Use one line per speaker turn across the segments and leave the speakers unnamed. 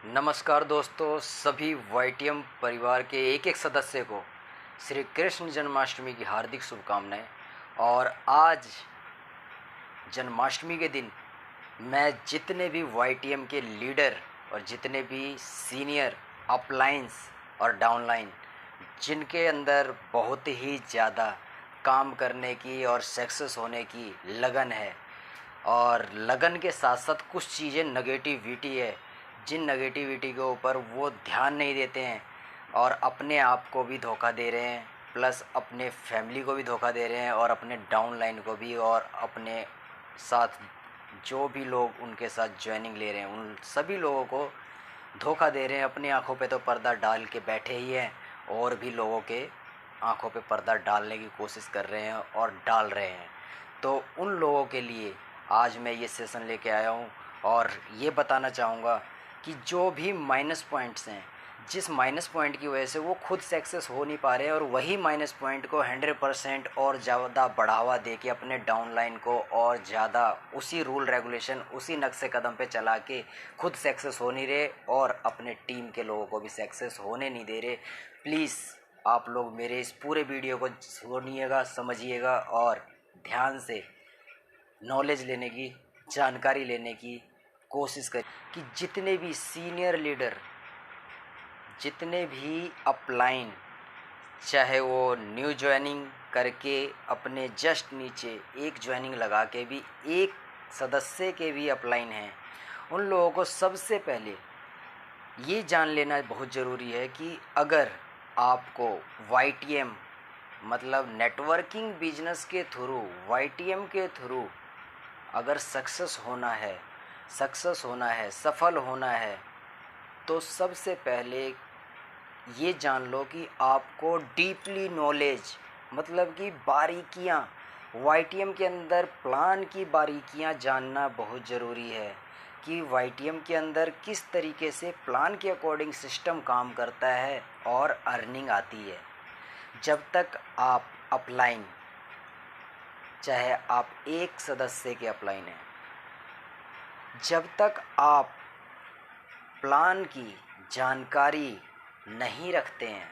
नमस्कार दोस्तों, सभी वाईटीएम परिवार के एक एक सदस्य को श्री कृष्ण जन्माष्टमी की हार्दिक शुभकामनाएं। और आज जन्माष्टमी के दिन मैं जितने भी वाईटीएम के लीडर और जितने भी सीनियर अपलाइंस और डाउनलाइन जिनके अंदर बहुत ही ज़्यादा काम करने की और सक्सेस होने की लगन है, और लगन के साथ साथ कुछ चीज़ें नेगेटिविटी है, जिन नेगेटिविटी के ऊपर वो ध्यान नहीं देते हैं और अपने आप को भी धोखा दे रहे हैं, प्लस अपने फैमिली को भी धोखा दे रहे हैं और अपने डाउन लाइन को भी, और अपने साथ जो भी लोग उनके साथ ज्वाइनिंग ले रहे हैं उन सभी लोगों को धोखा दे रहे हैं। अपनी आंखों पे तो पर्दा डाल के बैठे ही हैं और भी लोगों के आंखों पे पर्दा डालने की कोशिश कर रहे हैं और डाल रहे हैं। तो उन लोगों के लिए आज मैं ये सेशन लेके आया हूँ और ये बताना चाहूँगा कि जो भी माइनस पॉइंट्स हैं, जिस माइनस पॉइंट की वजह से वो खुद सक्सेस हो नहीं पा रहे हैं, और वही माइनस पॉइंट को 100% और ज़्यादा बढ़ावा दे के अपने डाउनलाइन को और ज़्यादा उसी रूल रेगुलेशन उसी नक्शे कदम पे चला के खुद सक्सेस हो नहीं रहे और अपने टीम के लोगों को भी सक्सेस होने नहीं दे रहे। प्लीज़ आप लोग मेरे इस पूरे वीडियो को सुनिएगा, समझिएगा और ध्यान से नॉलेज लेने की, जानकारी लेने की कोशिश करें कि जितने भी सीनियर लीडर, जितने भी अपलाइन, चाहे वो न्यू ज्वाइनिंग करके अपने जस्ट नीचे एक ज्वाइनिंग लगा के भी एक सदस्य के भी अपलाइन हैं, उन लोगों को सबसे पहले ये जान लेना बहुत ज़रूरी है कि अगर आपको वाईटीएम मतलब नेटवर्किंग बिजनेस के थ्रू, वाईटीएम के थ्रू अगर सक्सेस होना है, सफल होना है, तो सबसे पहले ये जान लो कि आपको डीपली नॉलेज मतलब कि बारीकियाँ, वाईटीएम के अंदर प्लान की बारीकियाँ जानना बहुत ज़रूरी है कि वाईटीएम के अंदर किस तरीके से प्लान के अकॉर्डिंग सिस्टम काम करता है और अर्निंग आती है। जब तक आप अपलाइन, चाहे आप एक सदस्य के अपलाइन हैं, जब तक आप प्लान की जानकारी नहीं रखते हैं,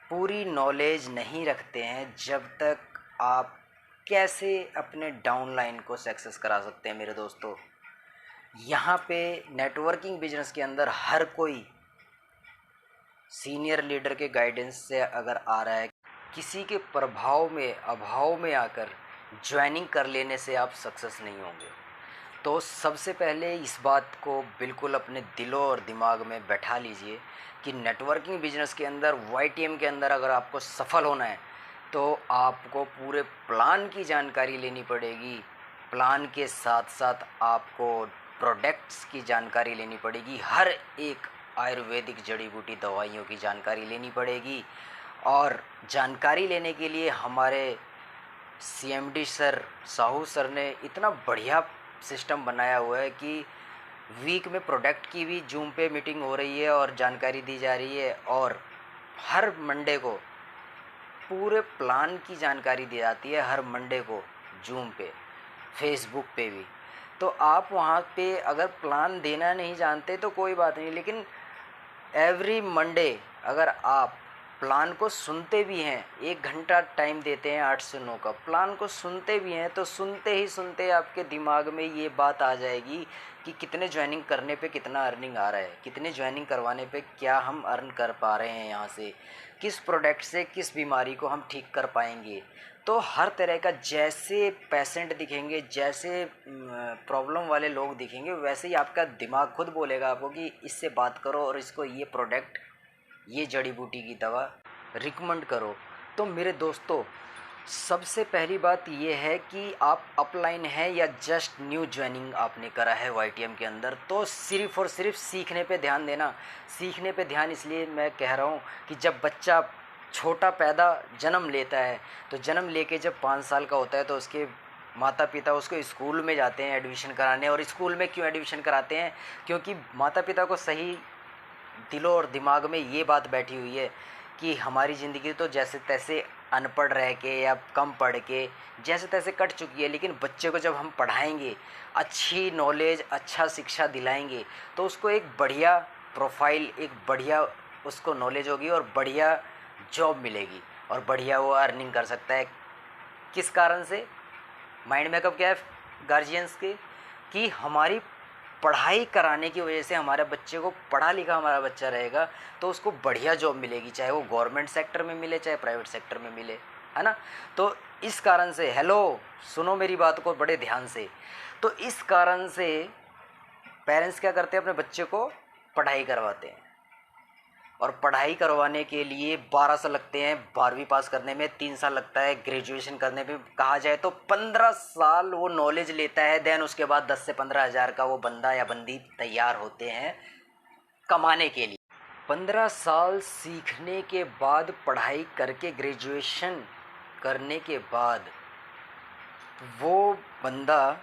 पूरी नॉलेज नहीं रखते हैं, जब तक आप कैसे अपने डाउनलाइन को सक्सेस करा सकते हैं। मेरे दोस्तों, यहाँ पे नेटवर्किंग बिजनेस के अंदर हर कोई सीनियर लीडर के गाइडेंस से अगर आ रहा है, किसी के प्रभाव में अभाव में आकर ज्वाइनिंग कर लेने से आप सक्सेस नहीं होंगे। तो सबसे पहले इस बात को बिल्कुल अपने दिलों और दिमाग में बैठा लीजिए कि नेटवर्किंग बिजनेस के अंदर, वाईटीएम के अंदर अगर आपको सफल होना है तो आपको पूरे प्लान की जानकारी लेनी पड़ेगी। प्लान के साथ साथ आपको प्रोडक्ट्स की जानकारी लेनी पड़ेगी, हर एक आयुर्वेदिक जड़ी बूटी दवाइयों की जानकारी लेनी पड़ेगी। और जानकारी लेने के लिए हमारे सीएमडी सर, साहू सर ने इतना बढ़िया सिस्टम बनाया हुआ है कि वीक में प्रोडक्ट की भी जूम पे मीटिंग हो रही है और जानकारी दी जा रही है, और हर मंडे को पूरे प्लान की जानकारी दी जाती है, हर मंडे को जूम पे, फेसबुक पे भी। तो आप वहाँ पे अगर प्लान देना नहीं जानते तो कोई बात नहीं, लेकिन एवरी मंडे अगर आप प्लान को सुनते भी हैं, 1 घंटा टाइम देते हैं 8 से 9 का, प्लान को सुनते भी हैं, तो सुनते ही सुनते आपके दिमाग में ये बात आ जाएगी कि कितने ज्वाइनिंग करने पे कितना अर्निंग आ रहा है, कितने ज्वाइनिंग करवाने पे क्या हम अर्न कर पा रहे हैं, यहाँ से किस प्रोडक्ट से किस बीमारी को हम ठीक कर पाएंगे। तो हर तरह का जैसे पेशेंट दिखेंगे, जैसे प्रॉब्लम वाले लोग दिखेंगे, वैसे ही आपका दिमाग खुद बोलेगा आपको कि इससे बात करो और इसको ये प्रोडक्ट, ये जड़ी बूटी की दवा रिकमेंड करो। तो मेरे दोस्तों, सबसे पहली बात ये है कि आप अपलाइन हैं या जस्ट न्यू ज्वाइनिंग आपने करा है वाईटीएम के अंदर, तो सिर्फ़ और सिर्फ सीखने पे ध्यान देना। सीखने पे ध्यान इसलिए मैं कह रहा हूँ कि जब बच्चा छोटा पैदा जन्म लेता है, तो जन्म लेके जब 5 साल का होता है तो उसके माता पिता उसको स्कूल में जाते हैं एडमिशन कराने। और स्कूल में क्यों एडमिशन कराते हैं? क्योंकि माता पिता को सही दिलों और दिमाग में ये बात बैठी हुई है कि हमारी ज़िंदगी तो जैसे तैसे अनपढ़ रह के या कम पढ़ के जैसे तैसे कट चुकी है, लेकिन बच्चे को जब हम पढ़ाएंगे, अच्छी नॉलेज, अच्छा शिक्षा दिलाएंगे, तो उसको एक बढ़िया प्रोफाइल, एक बढ़िया उसको नॉलेज होगी और बढ़िया जॉब मिलेगी और बढ़िया वो अर्निंग कर सकता है। किस कारण से? माइंड मेकअप क्या है गार्जियंस के, कि हमारी पढ़ाई कराने की वजह से हमारे बच्चे को, पढ़ा लिखा हमारा बच्चा रहेगा तो उसको बढ़िया जॉब मिलेगी, चाहे वो गवर्नमेंट सेक्टर में मिले चाहे प्राइवेट सेक्टर में मिले, है ना। तो इस कारण से, हेलो सुनो मेरी बात को बड़े ध्यान से, तो इस कारण से पेरेंट्स क्या करते हैं, अपने बच्चे को पढ़ाई करवाते हैं। और पढ़ाई करवाने के लिए 12 साल लगते हैं, 12वीं पास करने में 3 साल लगता है, ग्रेजुएशन करने में कहा जाए तो 15 साल वो नॉलेज लेता है। देन उसके बाद 10 से 15 हज़ार का वो बंदा या बंदी तैयार होते हैं कमाने के लिए। 15 साल सीखने के बाद, पढ़ाई करके ग्रेजुएशन करने के बाद वो बंदा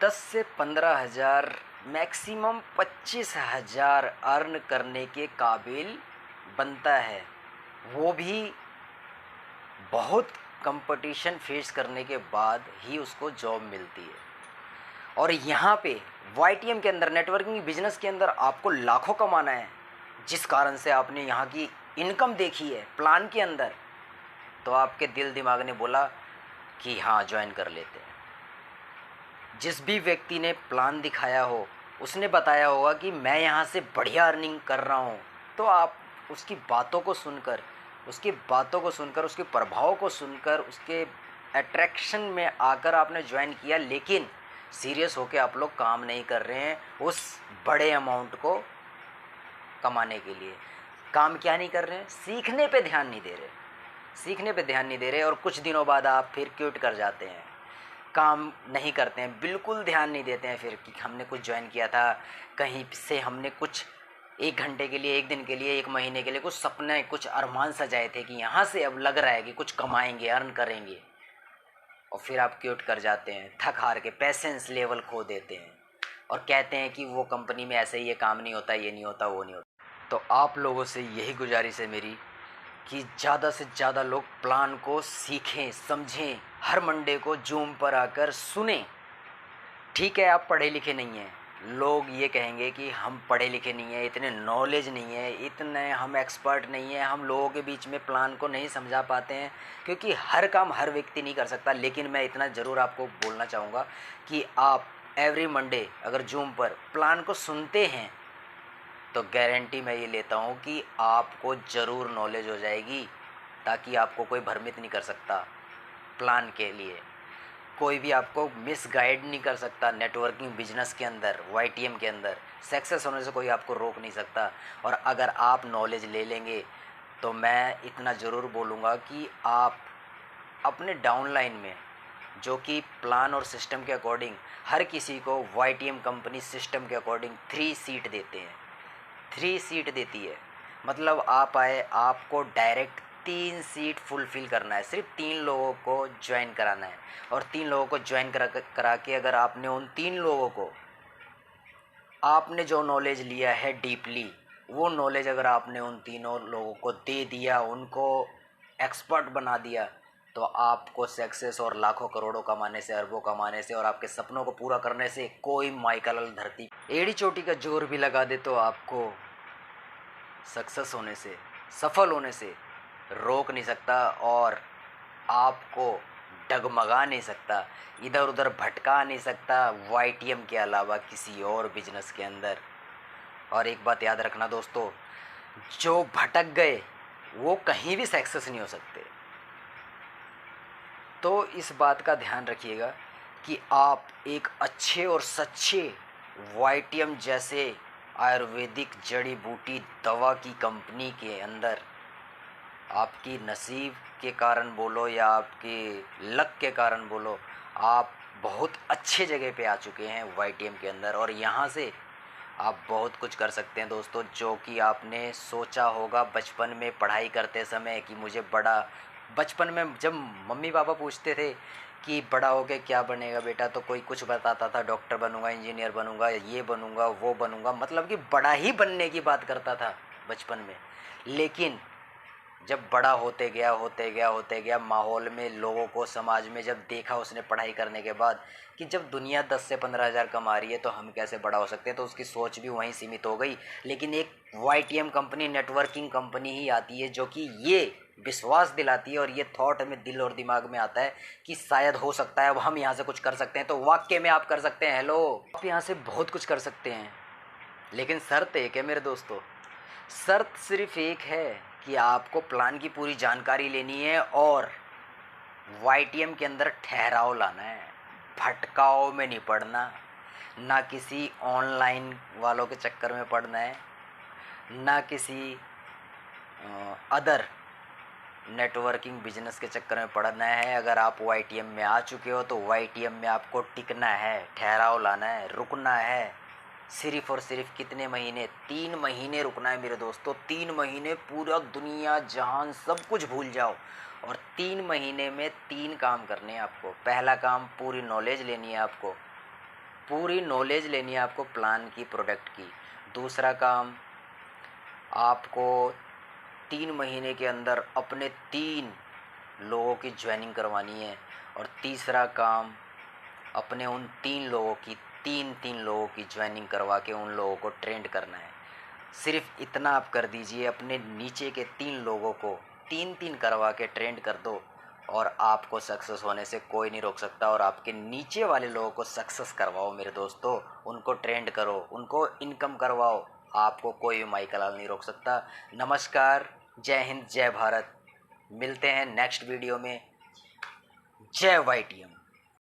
10 से 15 हज़ार, मैक्सिमम 25,000 अर्न करने के काबिल बनता है। वो भी बहुत कंपटीशन फेस करने के बाद ही उसको जॉब मिलती है। और यहाँ पे YTM के अंदर, नेटवर्किंग बिजनेस के अंदर आपको लाखों कमाना है, जिस कारण से आपने यहाँ की इनकम देखी है प्लान के अंदर, तो आपके दिल दिमाग ने बोला कि हाँ ज्वाइन कर लेते हैं। जिस भी व्यक्ति ने प्लान दिखाया हो, उसने बताया होगा कि मैं यहाँ से बढ़िया अर्निंग कर रहा हूँ, तो आप उसकी बातों को सुनकर, उसके प्रभाव को सुनकर, उसके अट्रैक्शन में आकर आपने ज्वाइन किया, लेकिन सीरियस होकर आप लोग काम नहीं कर रहे हैं उस बड़े अमाउंट को कमाने के लिए। काम क्या नहीं कर रहे हैं? सीखने पे ध्यान नहीं दे रहे और कुछ दिनों बाद आप फिर क्विट कर जाते हैं, काम नहीं करते हैं, बिल्कुल ध्यान नहीं देते हैं फिर कि हमने कुछ ज्वाइन किया था, कहीं से हमने कुछ 1 घंटे के लिए, 1 दिन के लिए, 1 महीने के लिए कुछ सपने, कुछ अरमान सजाए थे कि यहाँ से अब लग रहा है कि कुछ कमाएंगे, अर्न करेंगे, और फिर आप क्विट कर जाते हैं, थक हार के पेशेंस लेवल खो देते हैं और कहते हैं कि वो कंपनी में ऐसे ही ये काम नहीं होता, ये नहीं होता, वो नहीं होता। तो आप लोगों से यही गुजारिश है मेरी कि ज़्यादा से ज़्यादा लोग प्लान को सीखें, समझें, हर मंडे को जूम पर आकर सुने। ठीक है, आप पढ़े लिखे नहीं हैं, लोग ये कहेंगे कि हम पढ़े लिखे नहीं हैं, इतने नॉलेज नहीं है, इतने हम एक्सपर्ट नहीं हैं, हम लोगों के बीच में प्लान को नहीं समझा पाते हैं, क्योंकि हर काम हर व्यक्ति नहीं कर सकता। लेकिन मैं इतना ज़रूर आपको बोलना चाहूँगा कि आप एवरी मंडे अगर जूम पर प्लान को सुनते हैं तो गारंटी मैं ये लेता हूँ कि आपको ज़रूर नॉलेज हो जाएगी, ताकि आपको कोई भ्रमित नहीं कर सकता प्लान के लिए, कोई भी आपको मिसगाइड नहीं कर सकता। नेटवर्किंग बिजनेस के अंदर, YTM के अंदर सक्सेस होने से कोई आपको रोक नहीं सकता। और अगर आप नॉलेज ले लेंगे तो मैं इतना ज़रूर बोलूँगा कि आप अपने डाउनलाइन में, जो कि प्लान और सिस्टम के अकॉर्डिंग हर किसी को YTM कंपनी सिस्टम के अकॉर्डिंग 3 सीट देते हैं, 3 सीट देती है। मतलब आप आए, आपको डायरेक्ट 3 सीट फुलफ़िल करना है, सिर्फ 3 लोगों को ज्वाइन कराना है। और 3 लोगों को ज्वाइन करा के अगर आपने उन 3 लोगों को, आपने जो नॉलेज लिया है डीपली, वो नॉलेज अगर आपने उन तीनों लोगों को दे दिया, उनको एक्सपर्ट बना दिया, तो आपको सक्सेस और लाखों करोड़ों कमाने से, अरबों कमाने से और आपके सपनों को पूरा करने से कोई माइकल धरती एड़ी चोटी का जोर भी लगा दे तो आपको सक्सेस होने से, सफल होने से रोक नहीं सकता और आपको डगमगा नहीं सकता, इधर उधर भटका नहीं सकता YTM के अलावा किसी और बिजनेस के अंदर। और एक बात याद रखना दोस्तों, जो भटक गए वो कहीं भी सक्सेस नहीं हो सकते। तो इस बात का ध्यान रखिएगा कि आप एक अच्छे और सच्चे YTM जैसे आयुर्वेदिक जड़ी बूटी दवा की कंपनी के अंदर, आपकी नसीब के कारण बोलो या आपके लक के कारण बोलो, आप बहुत अच्छे जगह पे आ चुके हैं YTM के अंदर। और यहाँ से आप बहुत कुछ कर सकते हैं दोस्तों, जो कि आपने सोचा होगा बचपन में पढ़ाई करते समय कि मुझे बचपन में जब मम्मी पापा पूछते थे कि बड़ा हो के क्या बनेगा बेटा, तो कोई कुछ बताता था, डॉक्टर बनूंगा, इंजीनियर बनूंगा, ये बनूंगा, वो बनूंगा, मतलब कि बड़ा ही बनने की बात करता था बचपन में। लेकिन जब बड़ा होते गया माहौल में, लोगों को, समाज में जब देखा उसने पढ़ाई करने के बाद कि जब दुनिया 10 से 15 हज़ार कमा रही है तो हम कैसे बड़ा हो सकते हैं, तो उसकी सोच भी वहीं सीमित हो गई। लेकिन एक YTM कंपनी, नेटवर्किंग कंपनी ही आती है जो कि ये विश्वास दिलाती है और ये थॉट हमें दिल और दिमाग में आता है कि शायद हो सकता है अब हम यहाँ से कुछ कर सकते हैं। तो वाकई में आप कर सकते हैं। हेलो, आप यहाँ से बहुत कुछ कर सकते हैं, लेकिन शर्त एक है मेरे दोस्तों। शर्त सिर्फ एक है कि आपको प्लान की पूरी जानकारी लेनी है और YTM के अंदर ठहराव लाना है। भटकाव में नहीं पड़ना, ना किसी ऑनलाइन वालों के चक्कर में पड़ना है, ना किसी अदर नेटवर्किंग बिजनेस के चक्कर में पड़ना है। अगर आप YTM में आ चुके हो तो YTM में आपको टिकना है, ठहराव लाना है, रुकना है। सिर्फ और सिर्फ कितने महीने? 3 महीने रुकना है मेरे दोस्तों। 3 महीने पूरा दुनिया जहान सब कुछ भूल जाओ और 3 महीने में 3 काम करने हैं आपको। पहला काम, पूरी नॉलेज लेनी है आपको, पूरी नॉलेज लेनी है आपको प्लान की, प्रोडक्ट की। दूसरा काम, आपको 3 महीने के अंदर अपने 3 लोगों की ज्वाइनिंग करवानी है। और तीसरा काम, अपने उन 3 लोगों की, 3 लोगों की ज्वाइनिंग करवा के उन लोगों को ट्रेंड करना है। सिर्फ इतना आप कर दीजिए, अपने नीचे के 3 लोगों को 3 करवा के ट्रेंड कर दो और आपको सक्सेस होने से कोई नहीं रोक सकता। और आपके नीचे वाले लोगों को सक्सेस करवाओ मेरे दोस्तों, उनको ट्रेंड करो, उनको इनकम करवाओ, आपको कोई भी माई कलाल नहीं रोक सकता। नमस्कार, जय हिंद, जय भारत। मिलते हैं नेक्स्ट वीडियो में। जय YTM।